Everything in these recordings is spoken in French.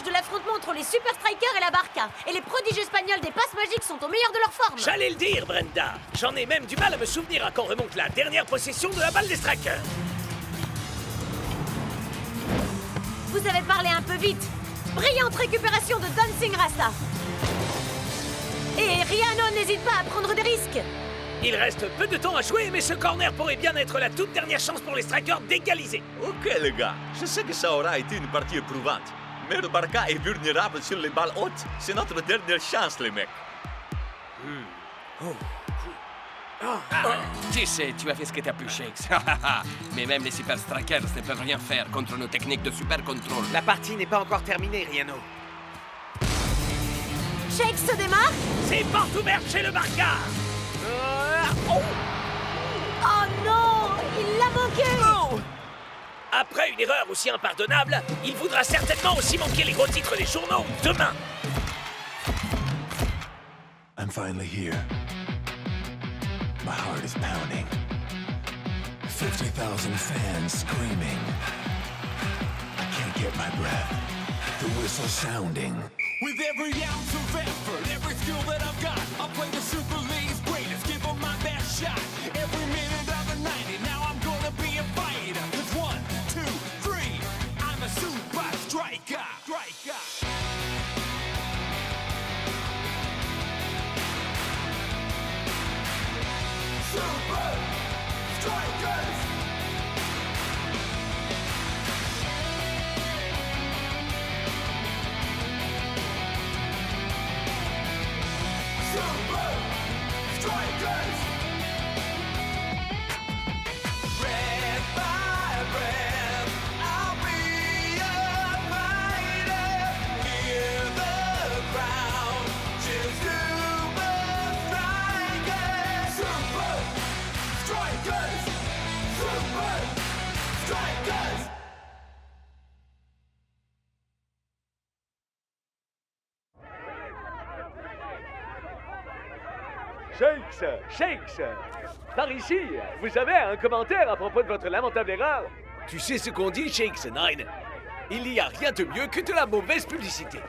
revanche de l'affrontement entre les Super Strikers et la Barca. Et les prodiges espagnols des passes magiques sont au meilleur de leur forme. J'allais le dire, Brenda. J'en ai même du mal à me souvenir à quand remonte la dernière possession de la balle des Strikers. Vous avez parlé un peu vite. Brillante récupération de Dancing Rasta. Et Riano n'hésite pas à prendre des risques. Il reste peu de temps à jouer, mais ce corner pourrait bien être la toute dernière chance pour les Strikers d'égaliser. Ok les gars, je sais que ça aura été une partie éprouvante. Mais le Barca est vulnérable sur les balles hautes. C'est notre dernière chance les mecs. Tu sais, tu as fait ce que t'as pu, Shakes. Mais même les Super Strikers ne peuvent rien faire contre nos techniques de super contrôle. La partie n'est pas encore terminée, Riano. Shakes se démarque. C'est porte ouverte chez le Barca. Oh non, il l'a manqué. Après une erreur aussi impardonnable, il voudra certainement aussi manquer les gros titres des journaux demain. I'm finally here. My heart is pounding. 50,000 fans screaming. I can't get my breath. The whistle sounding. With every ounce of effort, every skill that I've got, I'll play the Super League's greatest, give them my best shot. Every minute of the 90, now I'm gonna be a fighter. 'Cause 1, 2, 3, I'm a super striker. Super Strikers! Super Strikers! Breath by breath, I'll be a fighter. Hear the crowd cheer Super Strikers! Super Strikers! Super Strikers! Shakes! Par ici, vous avez un commentaire à propos de votre lamentable erreur? Tu sais ce qu'on dit, Shakes Nine? Il n'y a rien de mieux que de la mauvaise publicité.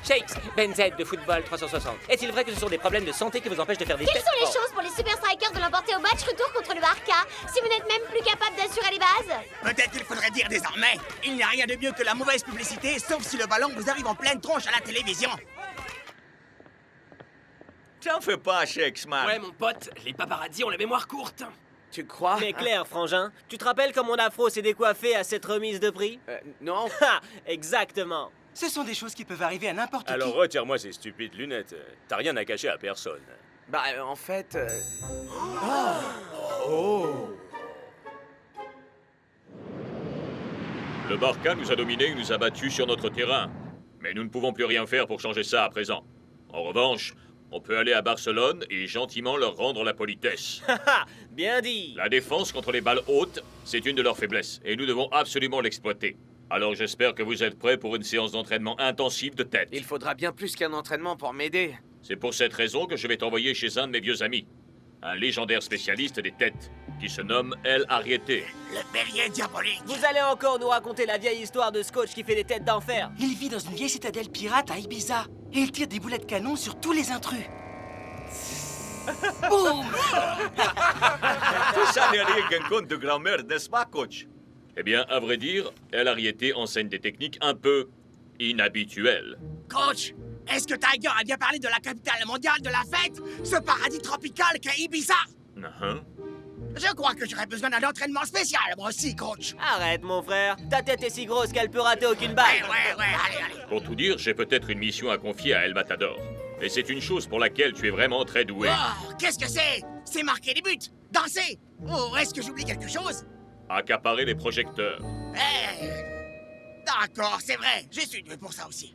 Shakes, Ben Z de Football 360. Est-il vrai que ce sont des problèmes de santé qui vous empêchent de faire des Quelles tests? sont les chances pour les Super Strikers de l'emporter au match retour contre le Barca si vous n'êtes même plus capable d'assurer les bases? Peut-être qu'il faudrait dire désormais, il n'y a rien de mieux que la mauvaise publicité, sauf si le ballon vous arrive en pleine tronche à la télévision. T'en fais pas, Shakes, man. Ouais, mon pote, les paparazzis ont la mémoire courte. Tu crois? Mais clair, frangin, tu te rappelles quand mon afro s'est décoiffé à cette remise de prix? Non. Ha! Exactement. Ce sont des choses qui peuvent arriver à n'importe qui. Alors retire-moi ces stupides lunettes. T'as rien à cacher à personne. Bah, en fait... Le Barca nous a dominés et nous a battus sur notre terrain. Mais nous ne pouvons plus rien faire pour changer ça à présent. En revanche, on peut aller à Barcelone et gentiment leur rendre la politesse. Haha, bien dit. La défense contre les balles hautes, c'est une de leurs faiblesses et nous devons absolument l'exploiter. Alors j'espère que vous êtes prêts pour une séance d'entraînement intensive de tête. Il faudra bien plus qu'un entraînement pour m'aider. C'est pour cette raison que je vais t'envoyer chez un de mes vieux amis. Un légendaire spécialiste des têtes, qui se nomme El Arriete. Le bélier diabolique. Vous allez encore nous raconter la vieille histoire de Scotch qui fait des têtes d'enfer. Il vit dans une vieille citadelle pirate à Ibiza. Et il tire des boulets de canon sur tous les intrus. Boum! Tout ça n'est rien qu'un conte de grand-mère, n'est-ce pas, coach? Eh bien, à vrai dire, El Arriete enseigne des techniques un peu inhabituelles. Coach, est-ce que Tiger a bien parlé de la capitale mondiale de la fête? Ce paradis tropical qu'est Ibiza? Je crois que j'aurais besoin d'un entraînement spécial, moi aussi, coach. Arrête, mon frère. Ta tête est si grosse qu'elle peut rater aucune balle. Ouais, allez. Pour tout dire, j'ai peut-être une mission à confier à El Matador. Et c'est une chose pour laquelle tu es vraiment très doué. Oh, qu'est-ce que c'est? C'est marquer des buts, danser. Oh, est-ce que j'oublie quelque chose? Accaparer les projecteurs. D'accord, c'est vrai, je suis doué pour ça aussi.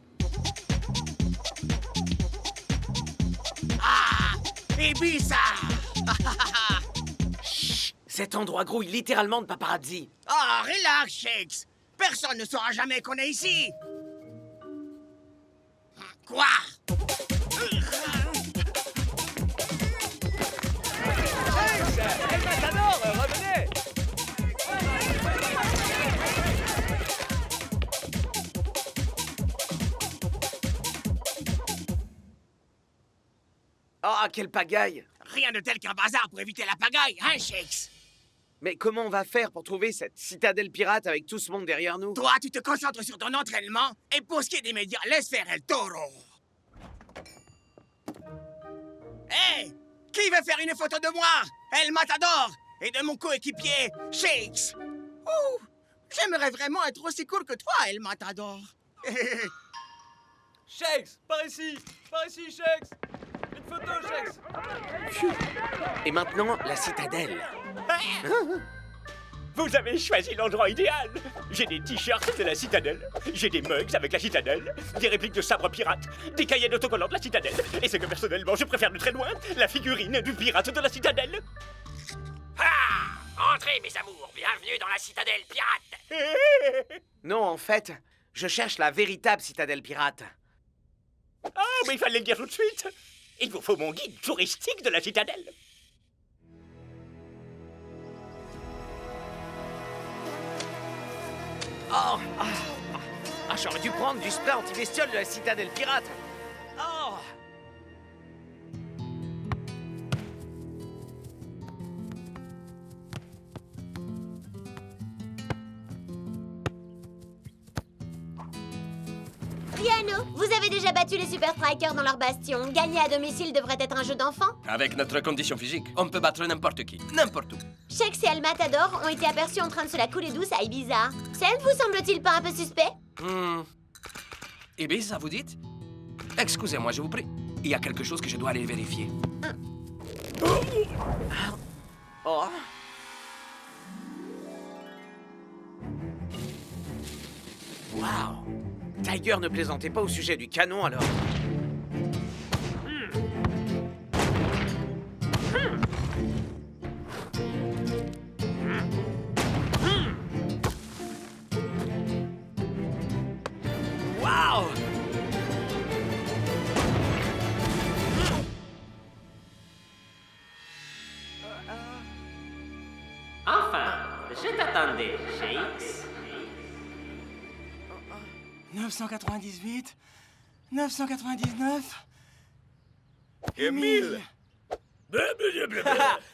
Ah, Ibiza. Chut, cet endroit grouille littéralement de paparazzi. Ah, relax, Shakes. Personne ne saura jamais qu'on est ici. Quoi? El Matador, revenez! Oh, quelle pagaille! Rien de tel qu'un bazar pour éviter la pagaille, hein, Shakes? Mais comment on va faire pour trouver cette citadelle pirate avec tout ce monde derrière nous? Toi, tu te concentres sur ton entraînement, et pour ce qui est des médias, laisse faire El Toro. Hé! Qui veut faire une photo de moi, El Matador, et de mon coéquipier, Shakes? Ouh! J'aimerais vraiment être aussi cool que toi, El Matador. Shakes, par ici, Shakes. Une photo, Shakes. Et maintenant, la citadelle. Vous avez choisi l'endroit idéal. J'ai des t-shirts de la citadelle, j'ai des mugs avec la citadelle, des répliques de sabres pirates, des cahiers d'autocollants de la citadelle, et c'est que personnellement, je préfère de très loin la figurine du pirate de la citadelle. Ah! Entrez, mes amours, bienvenue dans la citadelle pirate. Non, en fait, je cherche la véritable citadelle pirate. Ah, mais il fallait le dire tout de suite. Il vous faut mon guide touristique de la citadelle. Oh! Ah, j'aurais dû prendre du spray anti-bestiole de la citadelle pirate. Oh! Piano, vous avez déjà battu les Super Strikers dans leur bastion. Gagner à domicile devrait être un jeu d'enfant. Avec notre condition physique, on peut battre n'importe qui, n'importe où. Shakes et El Matador ont été aperçus en train de se la couler douce à Ibiza. Ça ne vous semble-t-il pas un peu suspect? Ibiza, vous dites? Excusez-moi, je vous prie. Il y a quelque chose que je dois aller vérifier. Oh! Waouh! Tiger ne plaisantait pas au sujet du canon, alors. Waouh! Enfin, je t'attendais, Shakes. 998, 999... Et 1000.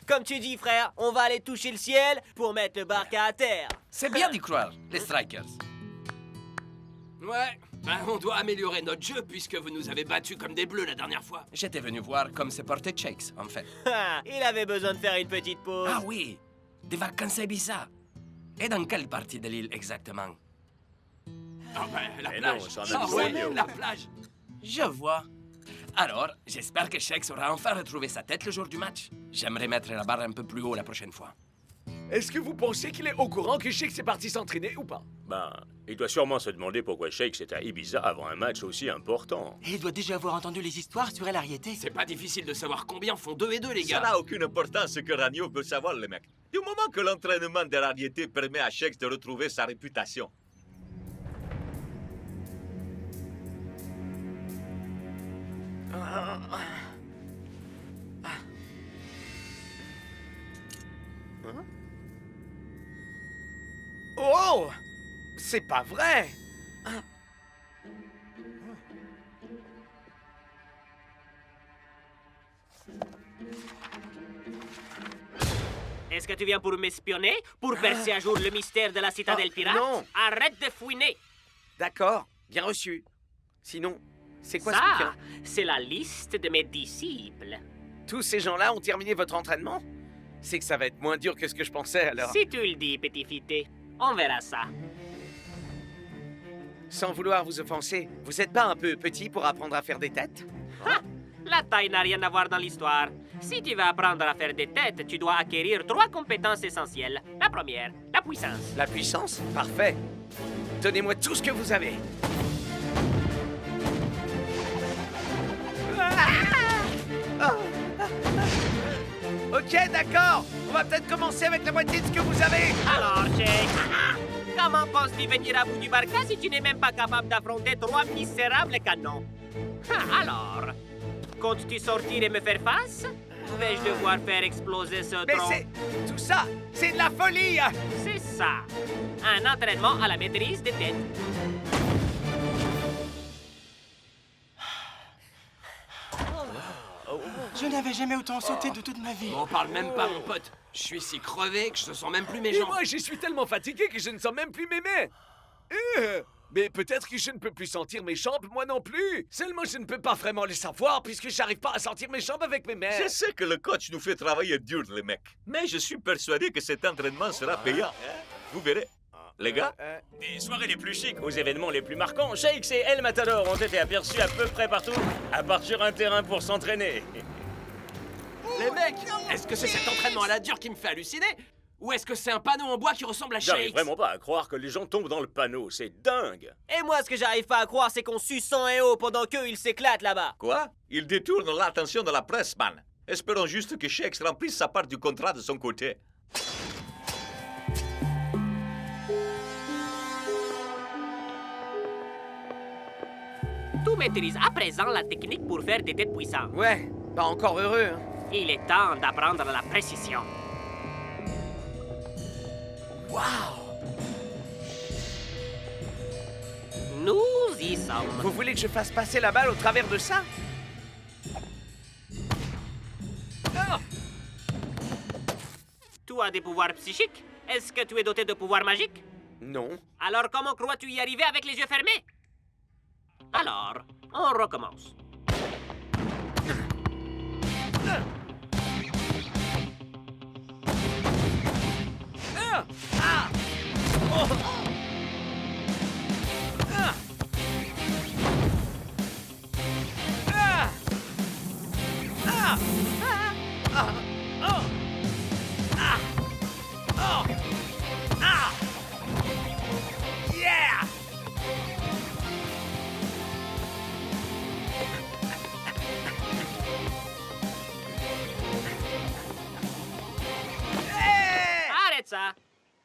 Comme tu dis, frère, on va aller toucher le ciel pour mettre le barca à terre. C'est bien d'y croire, les Strikers. Ouais, ben on doit améliorer notre jeu puisque vous nous avez battus comme des bleus la dernière fois. J'étais venu voir comme se portait Shakes, en fait. Il avait besoin de faire une petite pause. Ah oui, des vacances à Ibiza. Et dans quelle partie de l'île exactement? Ah ben, la Mais plage. non, ça en a Ah dit ouais, mieux. la plage. Je vois. Alors, j'espère que Shakes aura enfin retrouvé sa tête le jour du match. J'aimerais mettre la barre un peu plus haut la prochaine fois. Est-ce que vous pensez qu'il est au courant que Shakes est parti s'entraîner ou pas? Ben, il doit sûrement se demander pourquoi Shakes est à Ibiza avant un match aussi important. Et il doit déjà avoir entendu les histoires sur El Ariete. C'est pas difficile de savoir combien font 2 et 2, les Ça gars. n'a aucune importance ce que Ragno veut savoir, les mecs. Du moment que l'entraînement de Rariété permet à Shakes de retrouver sa réputation. Oh! C'est pas vrai! Est-ce que tu viens pour m'espionner? Pour verser à jour le mystère de la citadelle pirate? non. Arrête de fouiner! D'accord, bien reçu. Sinon, c'est quoi ce Ça, bouquin? c'est la liste de mes disciples. Tous ces gens-là ont terminé votre entraînement? C'est que ça va être moins dur que ce que je pensais, alors. Si tu le dis, petit fité, on verra ça. Sans vouloir vous offenser, vous êtes pas un peu petit pour apprendre à faire des têtes? Ha! La taille n'a rien à voir dans l'histoire. Si tu veux apprendre à faire des têtes, tu dois acquérir 3 compétences essentielles. La première, la puissance. La puissance? Parfait. Donnez-moi tout ce que vous avez. Ok, d'accord. On va peut-être commencer avec la moitié de ce que vous avez. Alors, Shakes, comment penses-tu venir à bout du barca si tu n'es même pas capable d'affronter 3 misérables canons? Ah, alors, comptes-tu sortir et me faire face? Vais-je devoir faire exploser ce Mais tronc? tout ça, c'est de la folie. C'est ça. Un entraînement à la maîtrise des têtes. Je n'avais jamais autant sauté de toute ma vie. On parle même pas, mon pote. Je suis si crevé que je ne sens même plus mes Et jambes. moi, je suis tellement fatigué que je ne sens même plus mes mains. Mais peut-être que je ne peux plus sentir mes jambes, moi non plus. Seulement, je ne peux pas vraiment le savoir puisque j'arrive pas à sentir mes jambes avec mes mains. Je sais que le coach nous fait travailler dur, les mecs. Mais je suis persuadé que cet entraînement sera payant. Vous verrez. Les gars? Des soirées les plus chics aux événements les plus marquants, Shakes et El Matador ont été aperçus à peu près partout, à part sur un terrain pour s'entraîner. Les mecs, est-ce que c'est cet entraînement à la dure qui me fait halluciner? Ou est-ce que c'est un panneau en bois qui ressemble à J'arrive Shakes? vraiment pas à croire que les gens tombent dans le panneau, c'est dingue. Et moi, ce que j'arrive pas à croire, c'est qu'on suce sang et eau pendant qu'eux, ils s'éclatent là-bas. Quoi? Il détourne l'attention de la presse, man. Espérons juste que Shakes remplisse sa part du contrat de son côté. Tu maîtrises à présent la technique pour faire des têtes puissantes. Ouais, pas encore heureux. Hein. Il est temps d'apprendre la précision. Waouh! Nous y sommes. Vous voulez que je fasse passer la balle au travers de ça? Ah! Tu as des pouvoirs psychiques? Est-ce que tu es doté de pouvoirs magiques? Non. Alors comment crois-tu y arriver avec les yeux fermés? Alors, on recommence. Ah! Ah! Oh! Ah! Ah! Ah! Ah! Oh! Ah! Oh! Ah! Yeah! Arrête ça!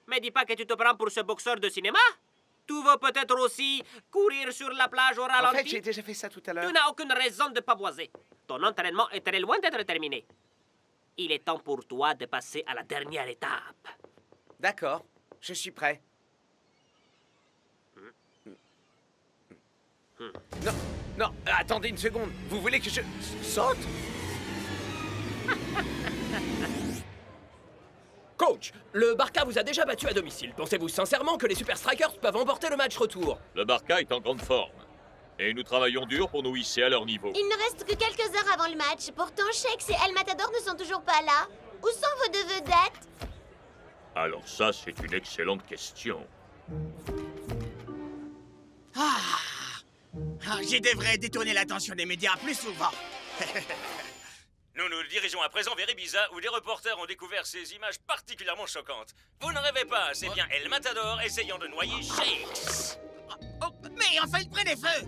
Mais dis pas que tu te prends pour ce boxeur de cinéma? Tu veux peut-être aussi courir sur la plage au ralenti? En fait, j'ai déjà fait ça tout à l'heure. Tu n'as aucune raison de pavoiser. Ton entraînement est très loin d'être terminé. Il est temps pour toi de passer à la dernière étape. D'accord, je suis prêt. Non, non, attendez une seconde. Vous voulez que je saute? Coach, le Barca vous a déjà battu à domicile. Pensez-vous sincèrement que les Super Strikers peuvent emporter le match retour? Le Barca est en grande forme. Et nous travaillons dur pour nous hisser à leur niveau. Il ne reste que quelques heures avant le match. Pourtant, Shakes et El Matador ne sont toujours pas là. Où sont vos deux vedettes? Alors ça, c'est une excellente question. Je devrais détourner l'attention des médias plus souvent. Nous nous dirigeons à présent vers Ibiza où des reporters ont découvert ces images particulièrement choquantes. Vous ne rêvez pas, c'est bien El Matador essayant de noyer Shakes. Mais enfin, il prenait feu!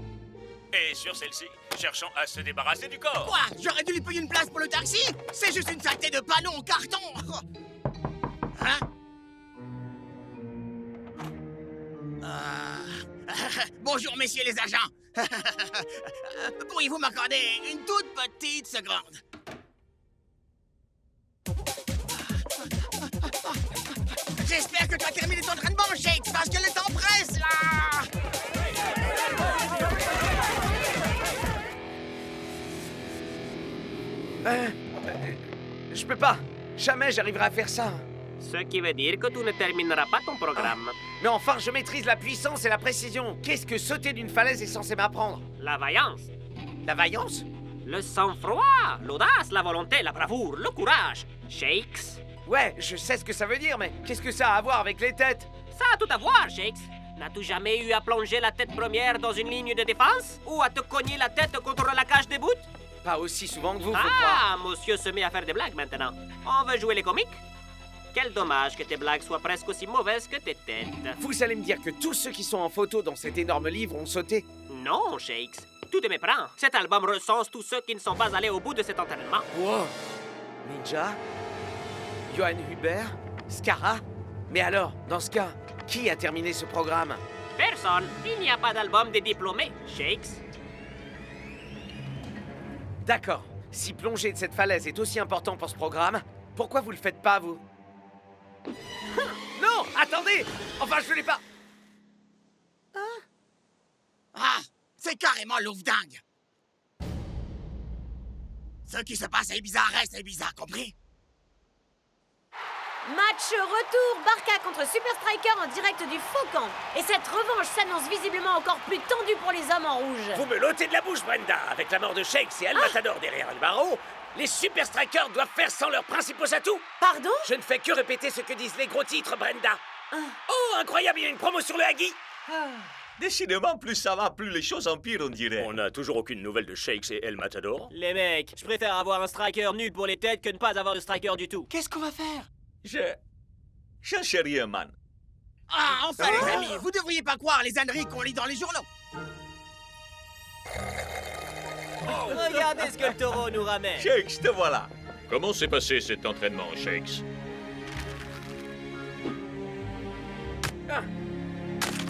Et sur celle-ci, cherchant à se débarrasser du corps. Quoi? J'aurais dû lui payer une place pour le taxi? C'est juste une saleté de panneau en carton! Hein? Bonjour, messieurs les agents. Pourriez-vous m'accorder une toute petite seconde? J'espère que tu as terminé ton entraînement, Shakes, parce que le temps presse, là! Je peux pas. Jamais j'arriverai à faire ça. Ce qui veut dire que tu ne termineras pas ton programme. Mais enfin, je maîtrise la puissance et la précision. Qu'est-ce que sauter d'une falaise est censé m'apprendre? La vaillance. La vaillance? Le sang-froid, l'audace, la volonté, la bravoure, le courage. Shakes. Ouais, je sais ce que ça veut dire, mais qu'est-ce que ça a à voir avec les têtes? Ça a tout à voir, Shakes. N'as-tu jamais eu à plonger la tête première dans une ligne de défense? Ou à te cogner la tête contre la cage des bouts? Pas aussi souvent que vous, faut croire. Monsieur se met à faire des blagues maintenant. On veut jouer les comiques? Quel dommage que tes blagues soient presque aussi mauvaises que tes têtes. Vous allez me dire que tous ceux qui sont en photo dans cet énorme livre ont sauté? Non, Shakes. Tu te méprends. Cet album recense tous ceux qui ne sont pas allés au bout de cet entraînement. Wow! Ninja? Johann Huber? Scara? Mais alors, dans ce cas, qui a terminé ce programme? Personne. Il n'y a pas d'album des diplômés, Shakes. D'accord. Si plonger de cette falaise est aussi important pour ce programme, pourquoi vous le faites pas, vous? Non! Attendez! Enfin, je l'ai pas... Ah! C'est carrément l'ouf dingue! Ce qui se passe à Ibiza reste à Ibiza, compris? Match retour, Barca contre Super Striker en direct du Faucon. Et cette revanche s'annonce visiblement encore plus tendue pour les hommes en rouge. Vous me l'ôtez de la bouche, Brenda. Avec la mort de Shakes et El Matador derrière le barreau, les Super Strikers doivent faire sans leurs principaux atouts. Pardon? Je ne fais que répéter ce que disent les gros titres, Brenda. Oh, incroyable, il y a une promo sur le Huggy. Décidément, plus ça va, plus les choses empirent, on dirait. On n'a toujours aucune nouvelle de Shakes et El Matador. Les mecs, je préfère avoir un striker nul pour les têtes que ne pas avoir de striker du tout. Qu'est-ce qu'on va faire? Je sais rien, man. Ah, enfin, les amis, vous devriez pas croire les âneries qu'on lit dans les journaux. Regardez ce que le taureau nous ramène. Shakes, te voilà. Comment s'est passé cet entraînement, Shakes?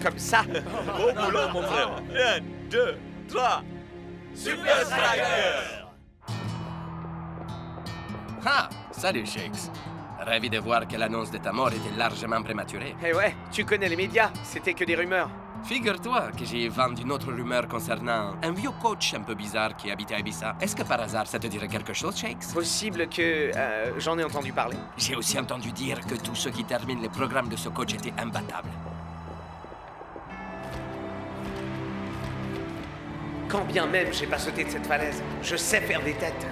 Comme ça. Beau boulot, mon frère. 1, 2, 3. Super Striker! Ah, salut Shakes. Ravi de voir que l'annonce de ta mort était largement prématurée. Eh ouais, tu connais les médias, c'était que des rumeurs. Figure-toi que j'ai vendu une autre rumeur concernant un vieux coach un peu bizarre qui habitait à Ibiza. Est-ce que par hasard ça te dirait quelque chose, Shakes? Possible que j'en ai entendu parler. J'ai aussi entendu dire que tous ceux qui terminent les programmes de ce coach étaient imbattables. Quand bien même j'ai pas sauté de cette falaise, je sais faire des têtes.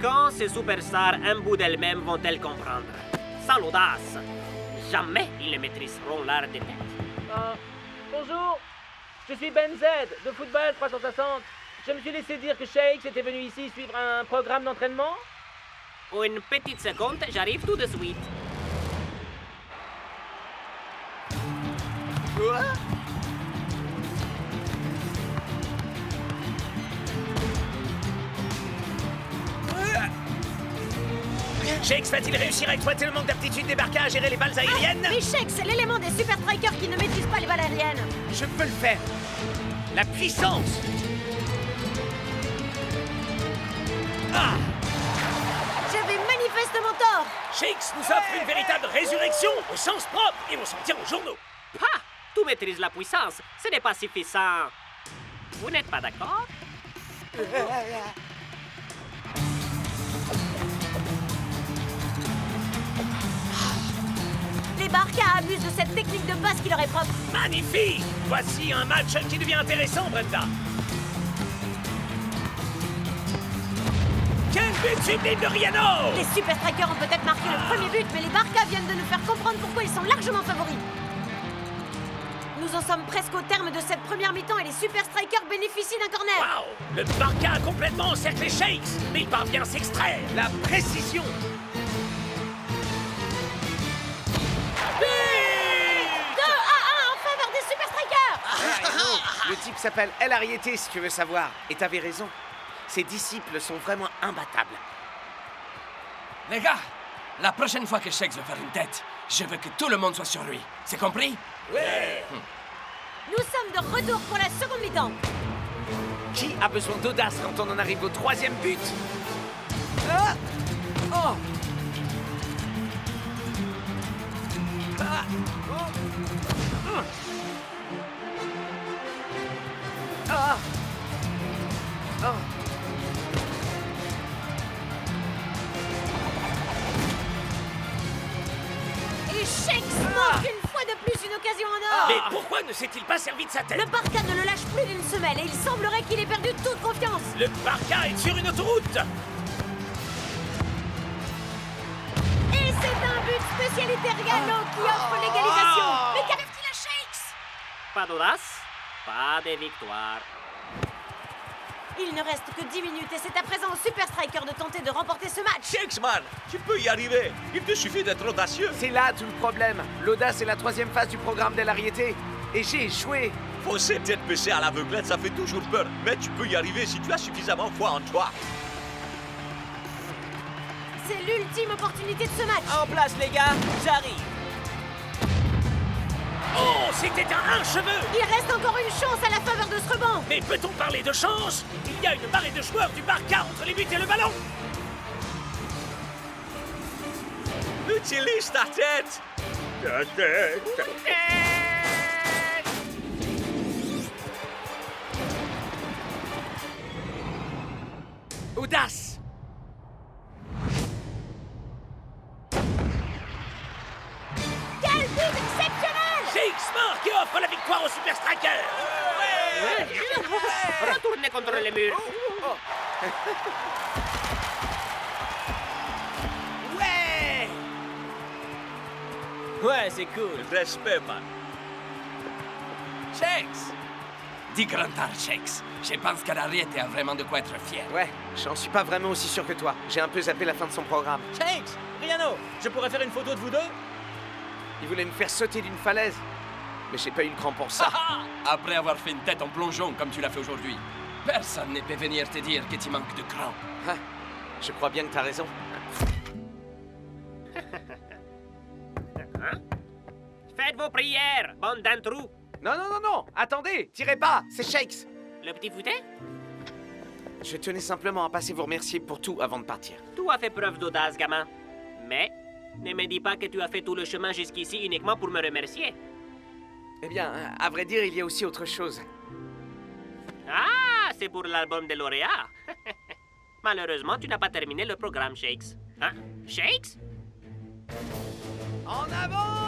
Quand ces superstars imbus d'elles-mêmes vont-elles comprendre? Sans l'audace, jamais ils ne maîtriseront l'art des têtes. Bonjour, je suis Ben Z de Football 360. Je me suis laissé dire que Shakes était venu ici suivre un programme d'entraînement. Une petite seconde, j'arrive tout de suite. Quoi? Shakes va-t-il réussir à exploiter le manque d'aptitude des Barca à gérer les balles aériennes? Mais Shakes, c'est l'élément des Super Strikers qui ne maîtrise pas les balles aériennes. Je peux le faire. La puissance. J'avais manifestement tort. Shakes nous offre une véritable résurrection au sens propre et on s'en tient aux journaux. Ah! Tout maîtrise la puissance, ce n'est pas suffisant. Vous n'êtes pas d'accord? Les Barca abusent de cette technique de passe qui leur est propre. Magnifique! Voici un match qui devient intéressant, Brenda. Quel but sublime de Riano! Les Super Strikers ont peut-être marqué le premier but, mais les Barca viennent de nous faire comprendre pourquoi ils sont largement favoris. Nous en sommes presque au terme de cette première mi-temps et les Super Strikers bénéficient d'un corner. Waouh! Le Barca a complètement encerclé Shakes, mais il parvient à s'extraire. La précision! 2-1 en faveur des Super Strikers. Le type s'appelle El Ariete, si tu veux savoir. Et t'avais raison. Ses disciples sont vraiment imbattables. Les gars, la prochaine fois que Shakes veut faire une tête, je veux que tout le monde soit sur lui. C'est compris? Ouais! Nous sommes de retour pour la seconde mi-temps. Qui a besoin d'audace quand on en arrive au troisième but? Ah! Oh! Ah! Oh! Ah! Oh! Et Shakes manque une fois de plus une occasion en or. Mais pourquoi ne s'est-il pas servi de sa tête? Le Barca ne le lâche plus d'une semelle et il semblerait qu'il ait perdu toute confiance. Le Barca est sur une autoroute. Et c'est un but spécialité Riano qui offre l'égalisation. Mais qu'arrive-t-il à Shakes? Pas d'audace, pas de victoire. Il ne reste que 10 minutes et c'est à présent au Super Striker de tenter de remporter ce match. Shakes, man, tu peux y arriver. Il te suffit d'être audacieux. C'est là tout le problème. L'audace est la troisième phase du programme d'El Ariete. Et j'ai échoué. Foncer tête baissée à l'aveuglette, ça fait toujours peur. Mais tu peux y arriver si tu as suffisamment foi en toi. C'est l'ultime opportunité de ce match. En place, les gars, j'arrive. Oh, c'était un cheveu. Il reste encore une chance à la faveur de ce rebond. Mais peut-on parler de chance? Il y a une marée de joueurs du Barca entre les buts et le ballon. Utilise ta tête. Ta tête. Audace! Quel but exceptionnel! Shakes marque et offre la victoire au Super Striker. Retournez contre les murs. Ouais! Ouais, c'est cool. Respect, man. Shakes! Dis grand art, Shakes. Je pense qu'Ariette a vraiment de quoi être fier. Ouais, j'en suis pas vraiment aussi sûr que toi. J'ai un peu zappé la fin de son programme. Shakes! Riano, je pourrais faire une photo de vous deux? Il voulait me faire sauter d'une falaise. Mais j'ai pas eu le cran pour ça. Après avoir fait une tête en plongeon comme tu l'as fait aujourd'hui, personne ne peut venir te dire que tu manques de cran. Ah, je crois bien que t'as raison. Faites vos prières, bande d'introus. Non, non, non, non! Attendez! Tirez pas! C'est Shakes! Le petit foutet? Je tenais simplement à passer vous remercier pour tout avant de partir. Tu as fait preuve d'audace, gamin. Mais ne me dis pas que tu as fait tout le chemin jusqu'ici uniquement pour me remercier. Eh bien, à vrai dire, il y a aussi autre chose. Ah, c'est pour l'album des lauréats. Malheureusement, tu n'as pas terminé le programme, Shakes. Hein? Shakes? En avant!